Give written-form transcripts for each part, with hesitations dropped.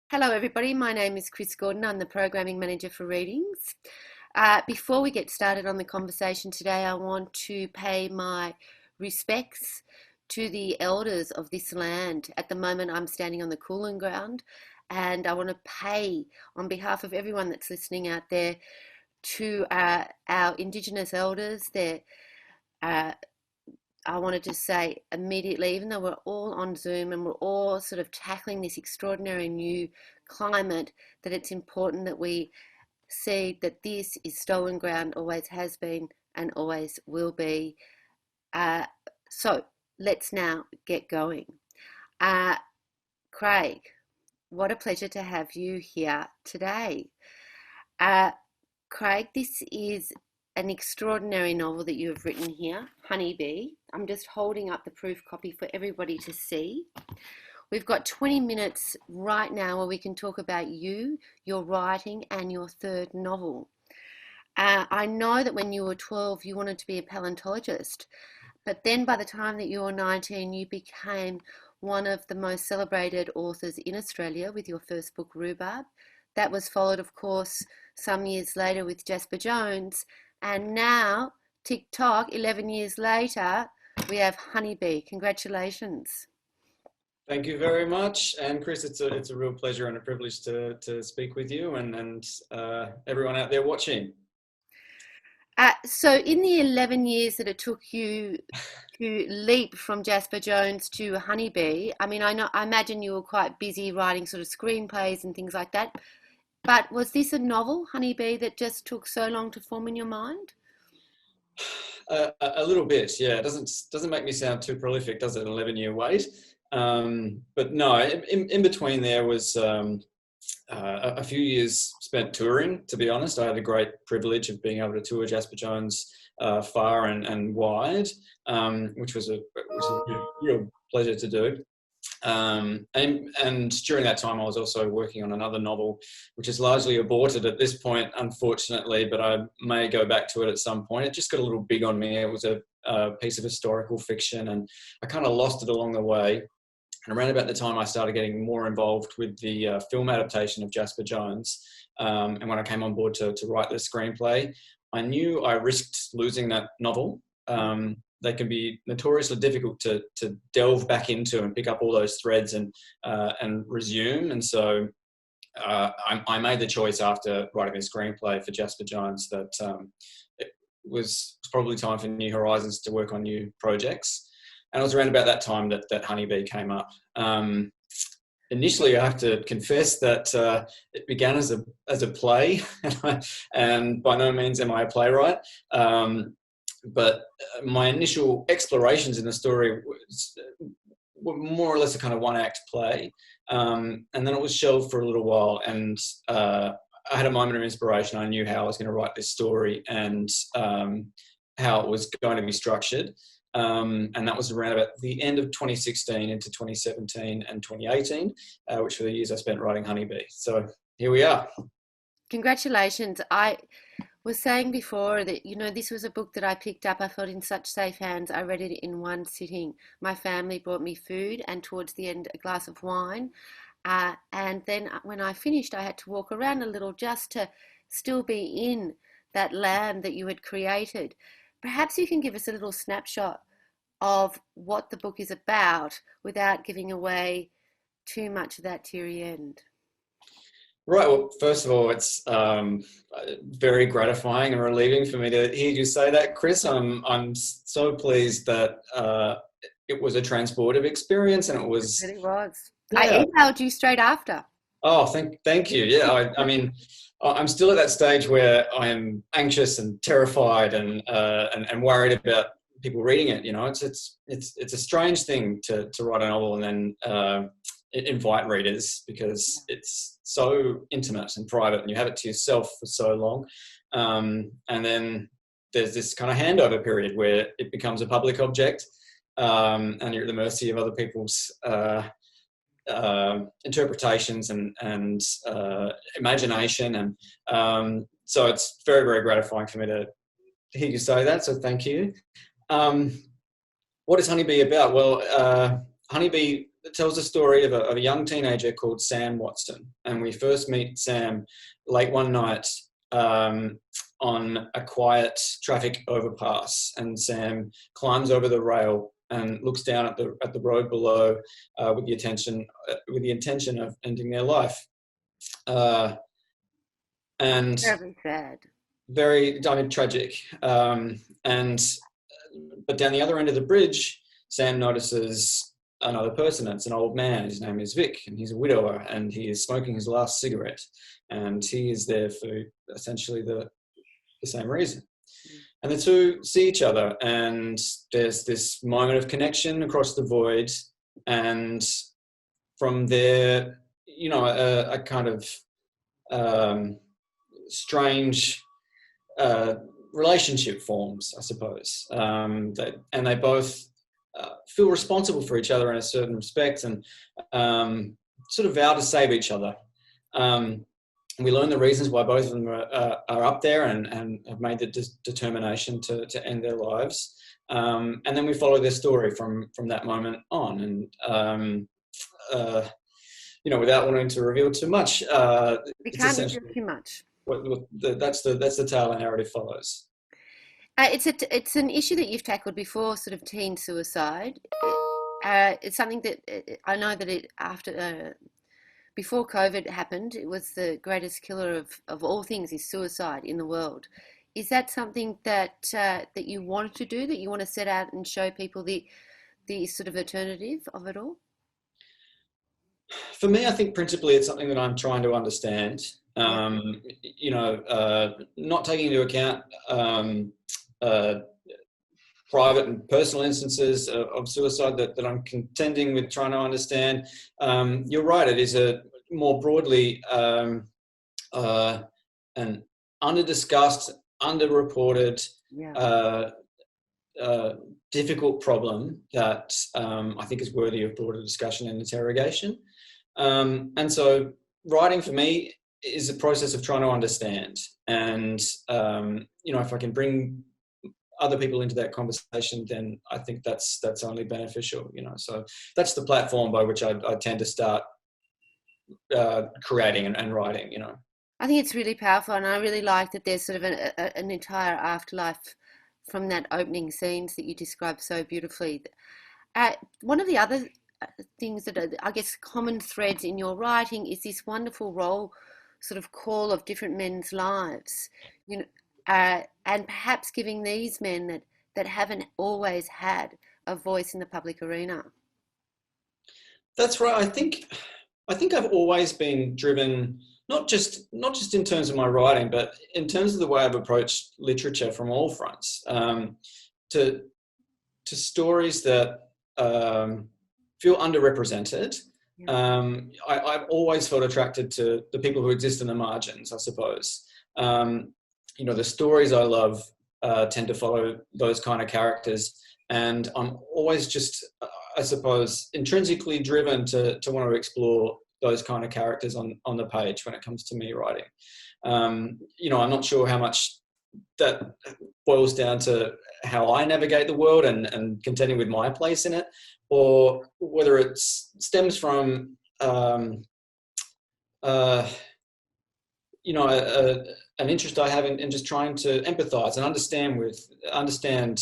Hello, everybody. My name is Chris Gordon. I'm the Programming Manager for Readings. Before we get started on the conversation today, I want to pay my respects to the elders of this land. At the moment, I'm standing on the cooling ground, and I want to pay, on behalf of everyone that's listening out there, to our Indigenous elders. I wanted to say immediately, even though we're all on Zoom and we're all sort of tackling this extraordinary new climate, that it's important that we see that this is stolen ground, always has been and always will be. So let's now get going. Craig, what a pleasure to have you here today. Uh, Craig, this is an extraordinary novel that you have written here, Honeybee. I'm just holding up the proof copy for everybody to see. We've got 20 minutes right now where we can talk about you, your writing, and your third novel. I know that when you were 12, you wanted to be a paleontologist, but then by the time that you were 19, you became one of the most celebrated authors in Australia with your first book, Rhubarb. That was followed, of course, some years later with Jasper Jones. And now, TikTok, 11 years later, we have Honeybee. Congratulations. Thank you very much. And Chris, it's a real pleasure and a privilege to speak with you and everyone out there watching. So in the 11 years that it took you to leap from Jasper Jones to Honeybee, I mean, I imagine you were quite busy writing sort of screenplays and things like that. But was this a novel, Honeybee, that just took so long to form in your mind? A little bit, yeah. It doesn't make me sound too prolific, does it? An 11-year wait. But no, in between there was a few years spent touring. To be honest, I had the great privilege of being able to tour Jasper Jones far and wide, which was a real pleasure to do. And during that time, I was also working on another novel, which is largely aborted at this point, unfortunately, but I may go back to it at some point. It just got a little big on me. It was a piece of historical fiction, and I kind of lost it along the way. And around about the time I started getting more involved with the film adaptation of Jasper Jones, and when I came on board to write the screenplay, I knew I risked losing that novel. They can be notoriously difficult to delve back into and pick up all those threads and resume. And so I made the choice after writing the screenplay for Jasper Jones that it was probably time for New Horizons to work on new projects. And it was around about that time that Honeybee came up. Initially, I have to confess that it began as a play, and by no means am I a playwright. But my initial explorations in the story were more or less a kind of one-act play. And then it was shelved for a little while, and I had a moment of inspiration. I knew how I was going to write this story and how it was going to be structured. And that was around about the end of 2016 into 2017 and 2018, which were the years I spent writing Honeybee. So here we are. Congratulations. I was saying before that, this was a book that I picked up. I felt in such safe hands. I read it in one sitting. My family brought me food and towards the end a glass of wine. And then when I finished, I had to walk around a little just to still be in that land that you had created. Perhaps you can give us a little snapshot of what the book is about without giving away too much of that teary end. Right. Well, first of all, it's very gratifying and relieving for me to hear you say that, Chris. I'm so pleased that it was a transportive experience, and it was. It really was. Yeah. I emailed you straight after. Oh, thank you. Yeah, I mean, I'm still at that stage where I am anxious and terrified and worried about people reading it. It's a strange thing to write a novel and then invite readers, because it's so intimate and private, and you have it to yourself for so long, and then there's this kind of handover period where it becomes a public object, and you're at the mercy of other people's interpretations and imagination, and so it's very, very gratifying for me to hear you say that, so thank you. What is Honeybee about? Well, Honeybee tells the story of a young teenager called Sam Watson. And we first meet Sam late one night on a quiet traffic overpass. And Sam climbs over the rail and looks down at the road below with the intention of ending their life. And Terribly sad. very, I mean, tragic. But down the other end of the bridge, Sam notices another person. It's an old man. His name is Vic, and he's a widower, and he is smoking his last cigarette. And he is there for essentially the same reason. And the two see each other, and there's this moment of connection across the void. And from there, you know, a kind of strange relationship forms, I suppose. And they both feel responsible for each other in a certain respect, and sort of vow to save each other. We learn the reasons why both of them are up there and have made the determination to end their lives. And then we follow their story from that moment on. And, you know, without wanting to reveal too much, We it's can't essentially reveal too much. that's the tale the narrative follows. It's an issue that you've tackled before, sort of teen suicide. It's something that I know that before COVID happened, it was the greatest killer of all things is suicide in the world. Is that something that that you wanted to do, that you want to set out and show people the sort of alternative of it all? For me, I think principally it's something that I'm trying to understand. Yeah. You know, not taking into account private and personal instances of suicide that I'm contending with trying to understand. You're right, it is a more broadly an under-discussed, under-reported, Yeah. difficult problem that I think is worthy of broader discussion and interrogation. And so writing for me is a process of trying to understand. And, you know, if I can bring other people into that conversation, then I think that's only beneficial, you know. So that's the platform by which I tend to start creating and writing, you know. I think it's really powerful, and I really like that there's sort of an entire afterlife from that opening scenes that you described so beautifully. One of the other things that are, I guess, common threads in your writing is this wonderful role, sort of call of different men's lives, you know, and perhaps giving these men that haven't always had a voice in the public arena. That's right. I think I've always been driven, not just in terms of my writing, but in terms of the way I've approached literature from all fronts, to stories that feel underrepresented. Yeah. I've always felt attracted to the people who exist in the margins, I suppose. You know, the stories I love tend to follow those kind of characters, and I'm always just, I suppose, intrinsically driven to want to explore those kind of characters on the page when it comes to me writing. You know, I'm not sure how much that boils down to how I navigate the world and contending with my place in it, or whether it stems from you know, an interest I have in just trying to empathise and understand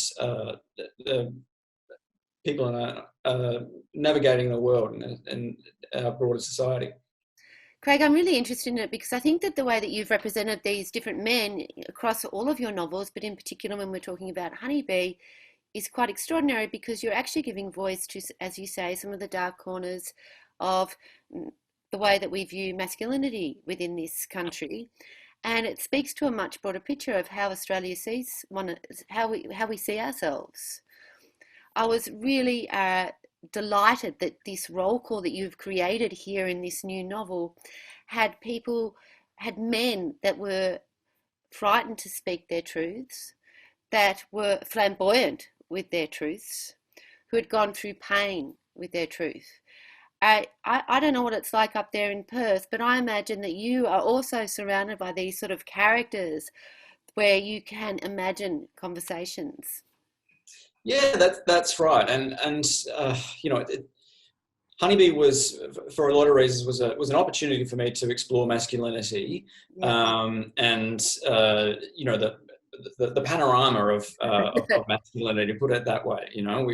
the people navigating the world and our broader society. Craig, I'm really interested in it because I think that the way that you've represented these different men across all of your novels, but in particular when we're talking about Honeybee, is quite extraordinary because you're actually giving voice to, as you say, some of the dark corners of the way that we view masculinity within this country. And it speaks to a much broader picture of how Australia sees how we see ourselves. I was really delighted that this roll call that you've created here in this new novel had men that were frightened to speak their truths, that were flamboyant with their truths, who had gone through pain with their truth. I don't know what it's like up there in Perth, but I imagine that you are also surrounded by these sort of characters where you can imagine conversations. Yeah, that's right, and you know, Honeybee was, for a lot of reasons, was an opportunity for me to explore masculinity, and the panorama of masculinity, to put it that way.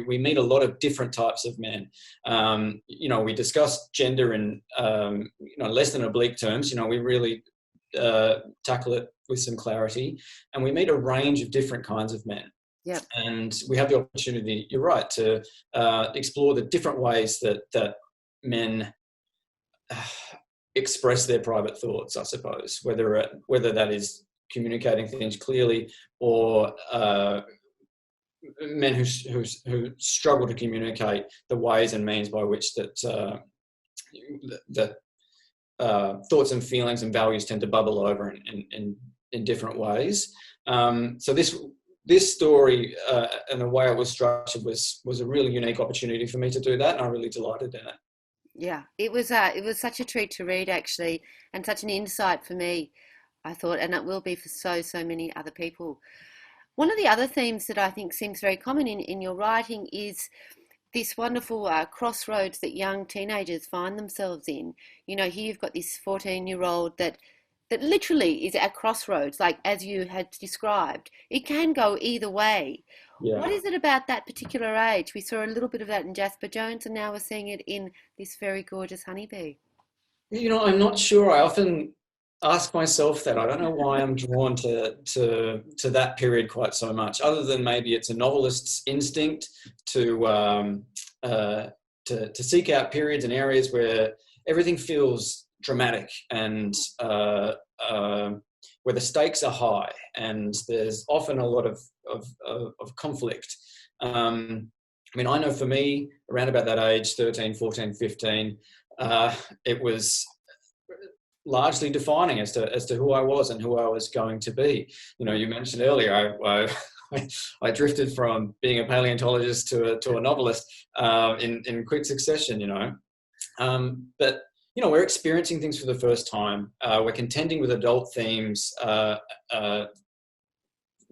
We meet a lot of different types of men. We discuss gender in less than oblique terms. We really tackle it with some clarity, and we meet a range of different kinds of men. Yep. And we have the opportunity, you're right, to explore the different ways that men express their private thoughts, I suppose, whether that is communicating things clearly, or men who struggle to communicate the ways and means by which that thoughts and feelings and values tend to bubble over in different ways. So this story and the way it was structured was a really unique opportunity for me to do that, and I'm really delighted in it. Yeah, it was such a treat to read, actually, and such an insight for me, I thought, and it will be for so many other people. One of the other themes that I think seems very common in your writing is this wonderful crossroads that young teenagers find themselves in. Here you've got this 14-year-old that literally is at crossroads, like as you had described. It can go either way. Yeah. What is it about that particular age? We saw a little bit of that in Jasper Jones, and now we're seeing it in this very gorgeous Honeybee. I'm not sure. I often ask myself that. I don't know why I'm drawn to that period quite so much, other than maybe it's a novelist's instinct to seek out periods and areas where everything feels dramatic and where the stakes are high and there's often a lot of conflict. I know for me, around about that age, 13, 14, 15, it was largely defining as to who I was and who I was going to be. You mentioned earlier, I drifted from being a paleontologist to a novelist in quick succession, but we're experiencing things for the first time. We're contending with adult themes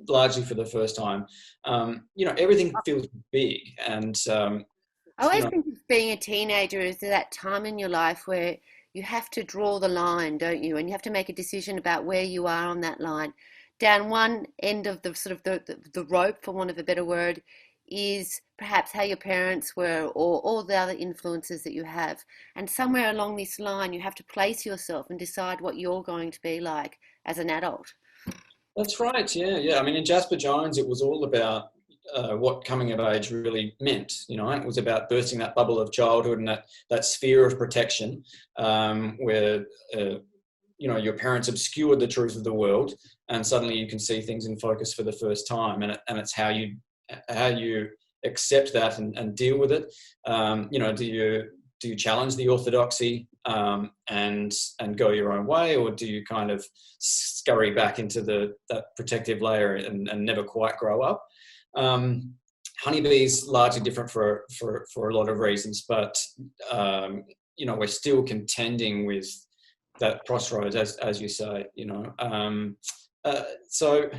largely for the first time. Everything feels big. And I always think of being a teenager as that time in your life where you have to draw the line, don't you? And you have to make a decision about where you are on that line. Down one end of the sort of the rope, for want of a better word, is perhaps how your parents were, or all the other influences that you have. And somewhere along this line, you have to place yourself and decide what you're going to be like as an adult. That's right. Yeah. In Jasper Jones, it was all about what coming of age really meant. It was about bursting that bubble of childhood and that sphere of protection where your parents obscured the truth of the world, and suddenly you can see things in focus for the first time, and it's how you accept that and deal with it. Do you challenge the orthodoxy and go your own way, or do you kind of scurry back into that protective layer and never quite grow up? Honeybee's largely different for a lot of reasons, but we're still contending with that crossroads, as you say. So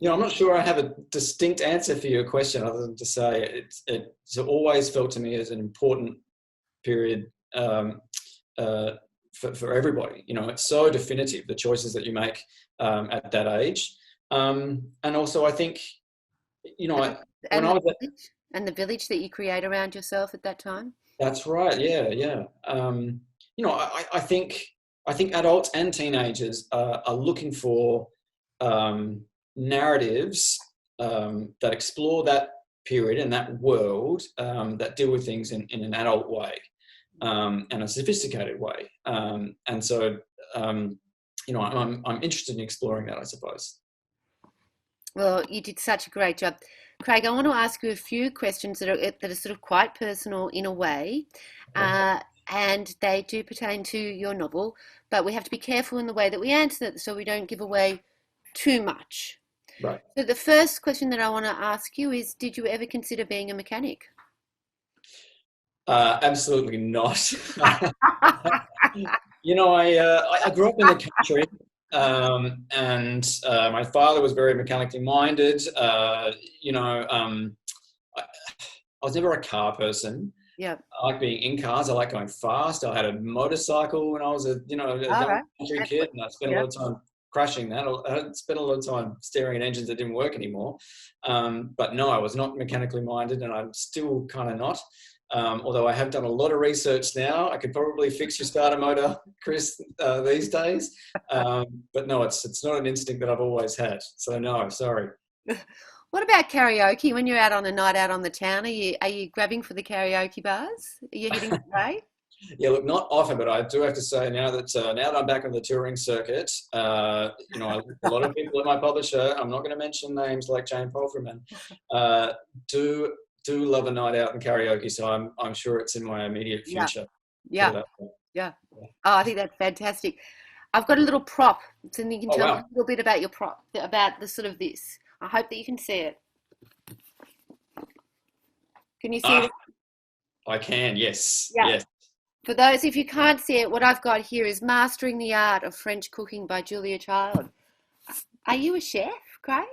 I'm not sure I have a distinct answer for your question, other than to say it's always felt to me as an important period for everybody. It's so definitive, the choices that you make at that age, and also I think and the village that you create around yourself at that time. That's right. Yeah. I think adults and teenagers are looking for narratives that explore that period and that world, that deal with things in an adult way and a sophisticated way. And so, I'm interested in exploring that, I suppose. Well, you did such a great job. Craig, I want to ask you a few questions that are sort of quite personal in a way, and they do pertain to your novel, but we have to be careful in the way that we answer it so we don't give away too much. Right. So the first question that I want to ask you is, did you ever consider being a mechanic? Absolutely not. I grew up in the country. And my father was very mechanically minded. I was never a car person. Yeah. I like being in cars. I like going fast. I had a motorcycle when I was a All young right. country That's kid, what, and I spent a yeah. lot of time crashing that. I spent a lot of time staring at engines that didn't work anymore. But no, I was not mechanically minded, and I'm still kind of not. Although I have done a lot of research now, I could probably fix your starter motor, Chris, these days. But no, it's not an instinct that I've always had. So no, sorry. What about karaoke? When you're out on a night out on the town, are you grabbing for the karaoke bars? Are you hitting the way? Yeah, look, not often, but I do have to say now that I'm back on the touring circuit, a lot of people at my publisher, I'm not going to mention names like Jane Polferman, uh, do love a night out and karaoke. So I'm sure it's in my immediate Yeah, future. Put yeah, it that way. yeah. Oh, I think that's fantastic. I've got a little prop, so you can Oh tell me wow! a little bit about your prop, about the sort of this. I hope that you can see it. Can you see Ah, it? I can. Yes, Yeah. yes. For those, if you can't see it, what I've got here is Mastering the Art of French Cooking by Julia Child. Are you a chef, Craig?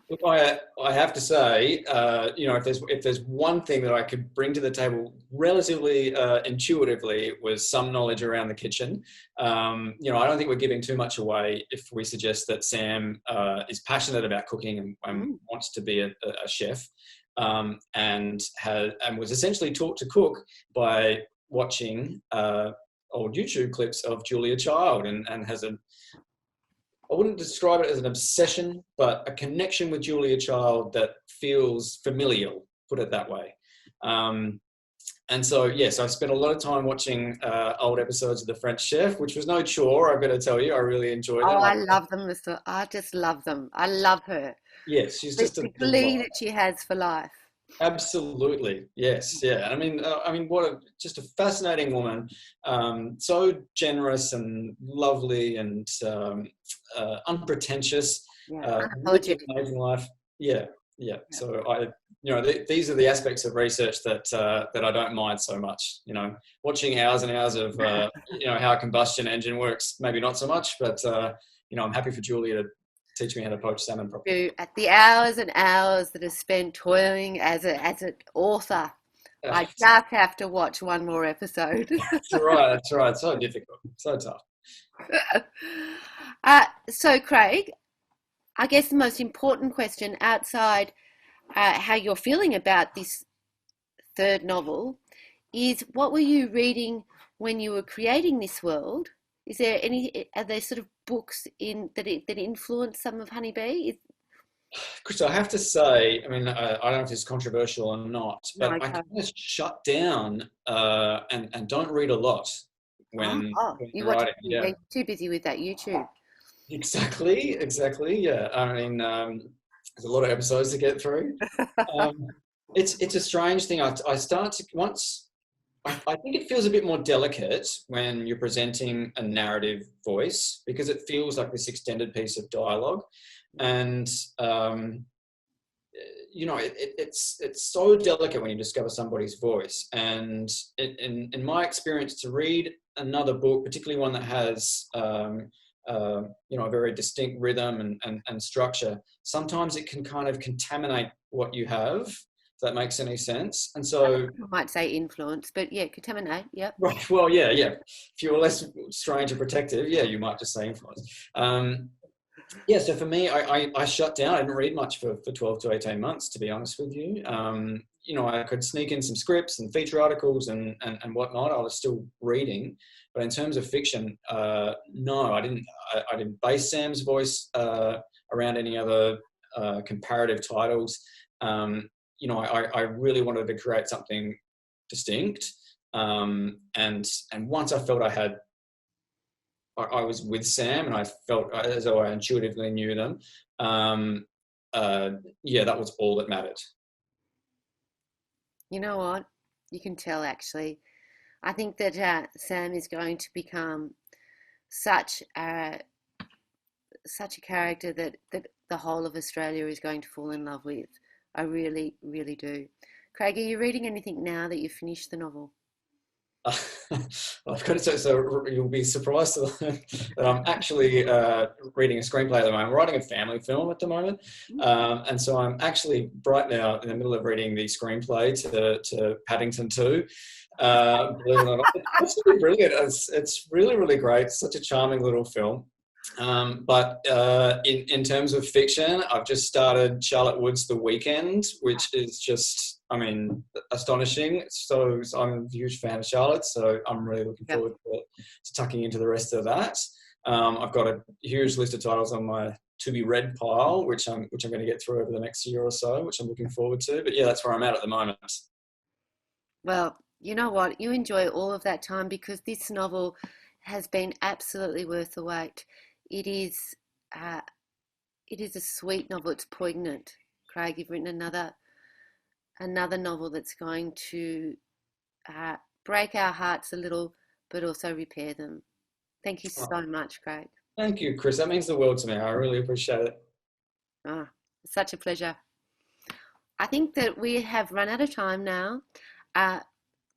Look, I have to say, if there's one thing that I could bring to the table relatively intuitively, it was some knowledge around the kitchen. I don't think we're giving too much away if we suggest that Sam is passionate about cooking and Mm. wants to be a chef, and was essentially taught to cook by watching old YouTube clips of Julia Child, and has I wouldn't describe it as an obsession, but a connection with Julia Child that feels familial, put it that way. Um, and so, yes, I spent a lot of time watching old episodes of The French Chef, which was no chore, I better tell you. I really enjoyed Oh, them. I love them, Mister. I just love them. I love her. Yes, she's The, just a the glee delight. that she has for life. Absolutely, yes, yeah. What just a fascinating woman. So generous and lovely and unpretentious. Yeah, Lived an unapologetic. amazing life. Yeah, yeah. Yeah. So these are the aspects of research that I don't mind so much. Watching hours and hours of how a combustion engine works, maybe not so much, but I'm happy for Julia to teach me how to poach salmon properly. At the hours and hours that are spent toiling as an author, I just have to watch one more episode. That's right. That's right. So difficult. So tough. So, Craig, I guess the most important question outside how you're feeling about this third novel is what were you reading when you were creating this world? Are there sort of books that influence some of Honeybee? Chris, I have to say, I don't know if it's controversial or not, No, but I kind of shut down and don't read a lot when you watch writing. Yeah, you're too busy with that YouTube. exactly. Yeah, there's a lot of episodes to get through. Um, it's a strange thing. I start to once. I think it feels a bit more delicate when you're presenting a narrative voice because it feels like this extended piece of dialogue, and it's so delicate when you discover somebody's voice. And in my experience, to read another book, particularly one that has a very distinct rhythm and structure, sometimes it can kind of contaminate what you have. If that makes any sense. And so, I might say influence, but yeah, contaminate. Yep. right, well, yeah. If you were less strange and protective, yeah, you might just say influence. Yeah, so for me, I shut down. I didn't read much for 12 to 18 months, to be honest with you. I could sneak in some scripts and feature articles and whatnot. I was still reading. But in terms of fiction, no, I didn't. I didn't base Sam's voice around any other comparative titles. I really wanted to create something distinct. And once I felt I was with Sam and I felt as though I intuitively knew them. That was all that mattered. You know what? You can tell actually. I think that Sam is going to become such a character that the whole of Australia is going to fall in love with. I really, really do. Craig, are you reading anything now that you've finished the novel? I've got to say, so you'll be surprised to learn that I'm actually reading a screenplay at the moment. I'm writing a family film at the moment. And so I'm actually right now in the middle of reading the screenplay to Paddington 2. Believe it or not, it's absolutely brilliant. It's really, really great. It's such a charming little film. But in terms of fiction, I've just started Charlotte Wood's The Weekend, which is just, I mean, astonishing. So I'm a huge fan of Charlotte, so I'm really looking forward to tucking into the rest of that. I've got a huge list of titles on my to be read pile, which I'm going to get through over the next year or so, which I'm looking forward to. But yeah, that's where I'm at the moment. Well, you know what? You enjoy all of that time because this novel has been absolutely worth the wait. It is, uh, it is a sweet novel. It's poignant. Craig, you've written another novel that's going to uh, break our hearts a little, but also repair them. Thank you so much, Craig. Thank you, Chris. That means the world to me. I really appreciate it. Ah, such a pleasure. I think that we have run out of time now. Uh,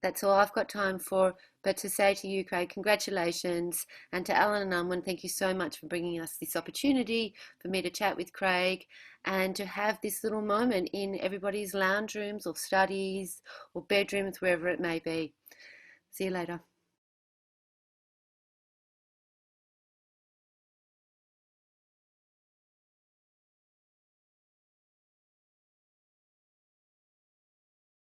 that's all I've got time for. But to say to you, Craig, congratulations. And to Alan and Unwin, thank you so much for bringing us this opportunity for me to chat with Craig and to have this little moment in everybody's lounge rooms or studies or bedrooms, wherever it may be. See you later.